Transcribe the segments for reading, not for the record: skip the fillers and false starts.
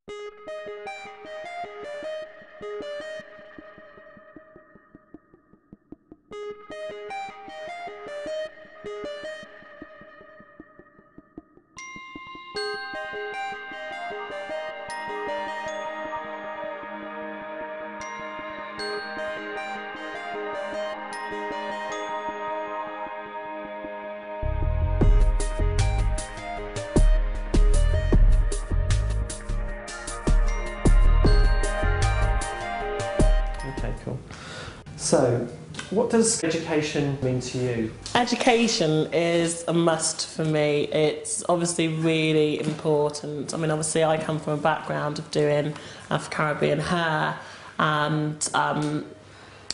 Okay, cool. So, what does education mean to you? Education is a must for me. It's obviously really important. I mean, obviously I come from a background of doing Afro-Caribbean hair, and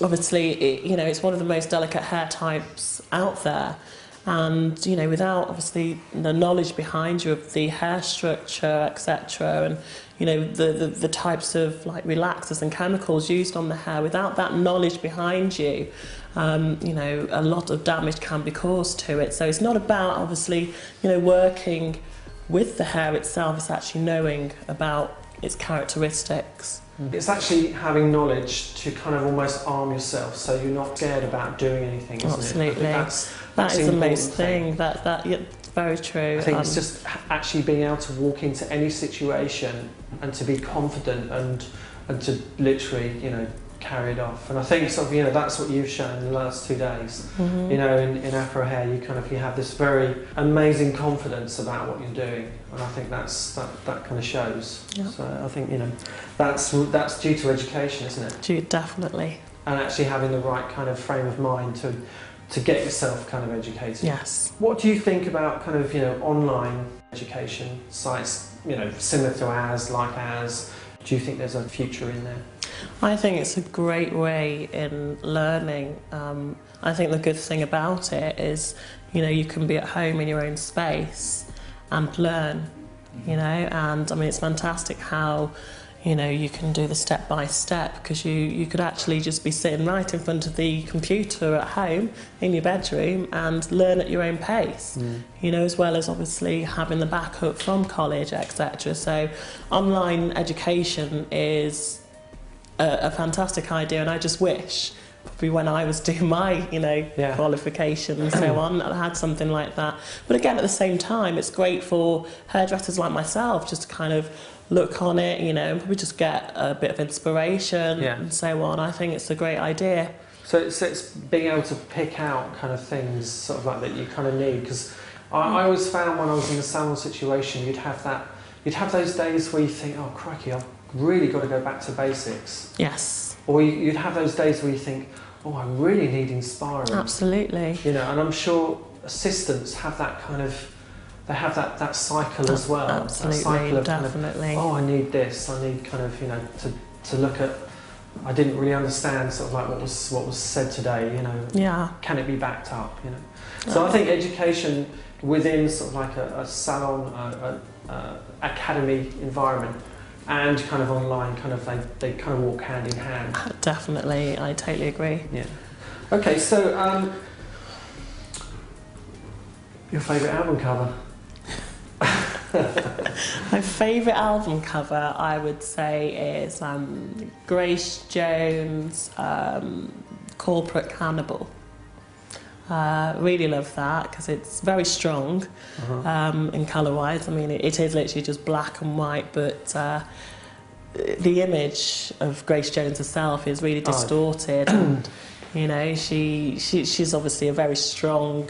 obviously, it's one of the most delicate hair types out there. And, without obviously the knowledge behind you of the hair structure, etc., and, the types of like relaxers and chemicals used on the hair, without that knowledge behind you, a lot of damage can be caused to it. So it's not about obviously, working with the hair itself, it's actually knowing about its characteristics. It's actually having knowledge to kind of almost arm yourself, so you're not scared about doing anything, isn't Absolutely. it? That is the most thing. Yeah, very true. I think it's just actually being able to walk into any situation and to be confident and to literally, carry it off. And I think sort of, that's what you've shown in the last 2 days. Mm-hmm. In Afro hair, you have this very amazing confidence about what you're doing, and I think that kind of shows. Yep. So I think that's due to education, isn't it? Definitely. And actually having the right kind of frame of mind to get yourself kind of educated. Yes. What do you think about kind of online education sites, similar to ours, like ours? Do you think there's a future in there? I think it's a great way in learning. I think the good thing about it is, you can be at home in your own space and learn, and I mean, it's fantastic how, you can do the step by step, because you could actually just be sitting right in front of the computer at home in your bedroom and learn at your own pace, as well as obviously having the backup from college, etc. So online education is a fantastic idea, and I just wish probably when I was doing my qualification and so on, I had something like that. But again, at the same time, it's great for hairdressers like myself just to kind of look on it, and probably just get a bit of inspiration and so on. I think it's a great idea. So it's being able to pick out kind of things sort of like that you kind of need, because I always found when I was in the salon situation, you'd have those days where you think, oh crikey, I've really got to go back to basics. Yes. Or you'd have those days where you think, oh, I really need inspiring. Absolutely. And I'm sure assistants have that kind of, they have that cycle as well. Absolutely, that cycle of definitely. Kind of, oh, I need this. I need kind of, to look at. I didn't really understand sort of like what was said today. Yeah. Can it be backed up? So I think education within sort of like a salon, academy environment, and kind of online, kind of they kind of walk hand in hand. Definitely, I totally agree. Yeah. Okay, so your favourite album cover? My favourite album cover, I would say, is Grace Jones' Corporate Cannibal. Really love that because it's very strong in colour-wise. I mean, it is literally just black and white, but the image of Grace Jones herself is really distorted. And, she's obviously a very strong,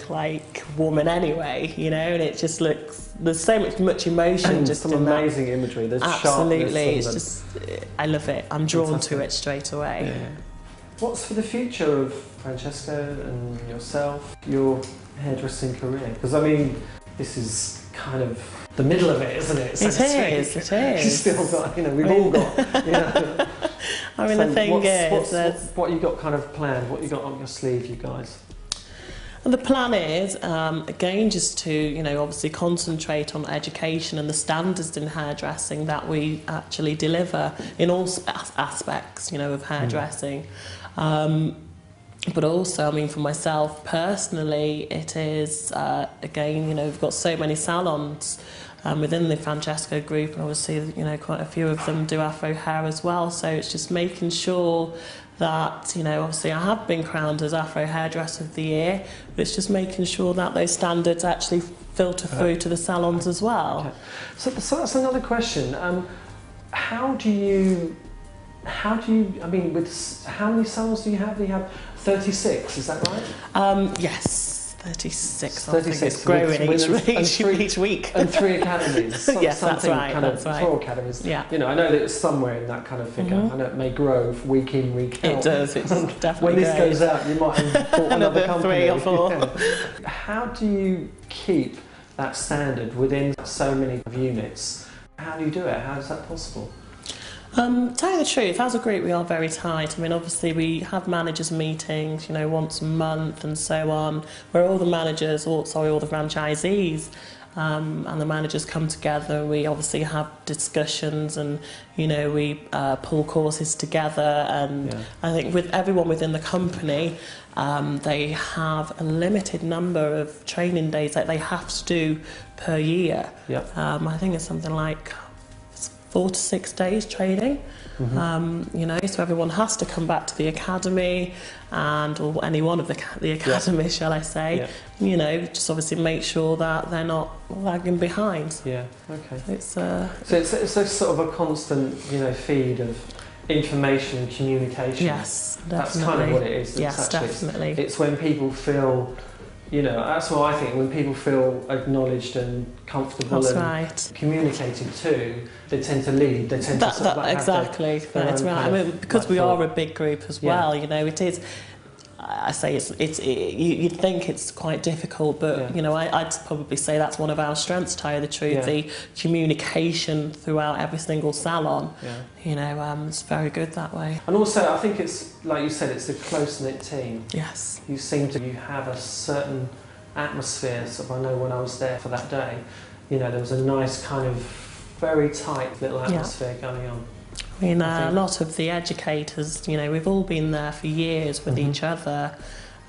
woman anyway, and it just looks, there's so much emotion just some in amazing imagery. There's absolutely, it's sharpness just, I love it. I'm drawn to it straight away. Yeah. What's for the future of Francesco and yourself, your hairdressing career? Because I mean, this is kind of the middle of it, isn't it? So it is. You've still got, we've all got, I mean, so the thing is, what you got kind of planned? What you got on your sleeve, you guys? And the plan is, again, just to, obviously concentrate on education and the standards in hairdressing that we actually deliver in all aspects, of hairdressing. But also, I mean, for myself personally, it is, again, we've got so many salons within the Francesco group, and obviously, you know, quite a few of them do Afro hair as well. So it's just making sure that, you know, obviously I have been crowned as Afro Hairdresser of the Year, but it's just making sure that those standards actually filter through to the salons as well. Okay. So that's another question. How do you, I mean, with how many salons do you have? Do you have 36, is that right? Yes, 36. 36. I think it's growing each week. And 3 academies. Yes, that's right. Kind of 4 academies. Yeah. You know, I know that it's somewhere in that kind of figure. I know it may grow week in, week out. It does. It's definitely when this grows. goes out, you might have bought another company. 3 or 4. Yeah. How do you keep that standard within so many units? How do you do it? How is that possible? Tell you the truth, as a group we are very tight. I mean, obviously we have managers meetings, you know, once a month and so on, where all the managers, all the franchisees and the managers come together. We obviously have discussions, and, you know, we pull courses together, and I think with everyone within the company, they have a limited number of training days that they have to do per year. I think it's something like 4 to 6 days training, you know, so everyone has to come back to the academy, or any one of the academy, shall I say, you know, just obviously make sure that they're not lagging behind. Yeah, okay. So it's a sort of a constant, you know, feed of information and communication. Yes, definitely. That's kind of what it is. Yes, definitely. It's when people feel, you know, that's what I think, when people feel acknowledged and comfortable and communicated to, they tend to lead, they tend to sort of like exactly, that's right. I mean, because we are a big group as well, you know, it is, I say you'd think it's quite difficult, but you know, I'd probably say that's one of our strengths, to tell you the truth, the communication throughout every single salon. You know, it's very good that way. And also, I think it's, like you said, it's a close-knit team. Yes. You have a certain atmosphere. So I know when I was there for that day, you know, there was a nice kind of very tight little atmosphere going on. I mean, a lot of the educators, you know, we've all been there for years with each other,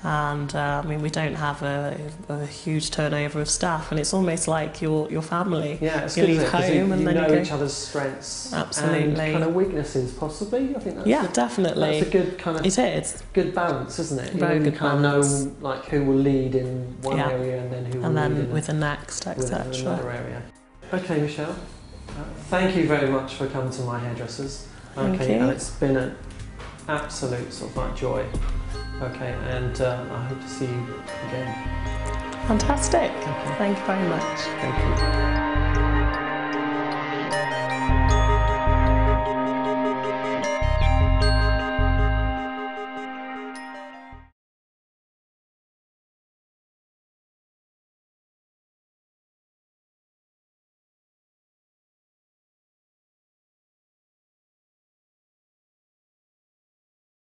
and I mean, we don't have a huge turnover of staff, and it's almost like your family. Yeah, it's you good, leave home and you then know you go, each other's strengths, absolutely, and kind of weaknesses, possibly. I think that's definitely. That's a good kind of. It is good balance, isn't it? Very good balance. You know, like who will lead in one area, and then who will lead in with the next, etc. Another area. Okay, Michelle. Thank you very much for coming to My Hairdressers. Okay, and it's been an absolute sort of like joy. Okay, and I hope to see you again. Fantastic. Thank you very much. Thank you.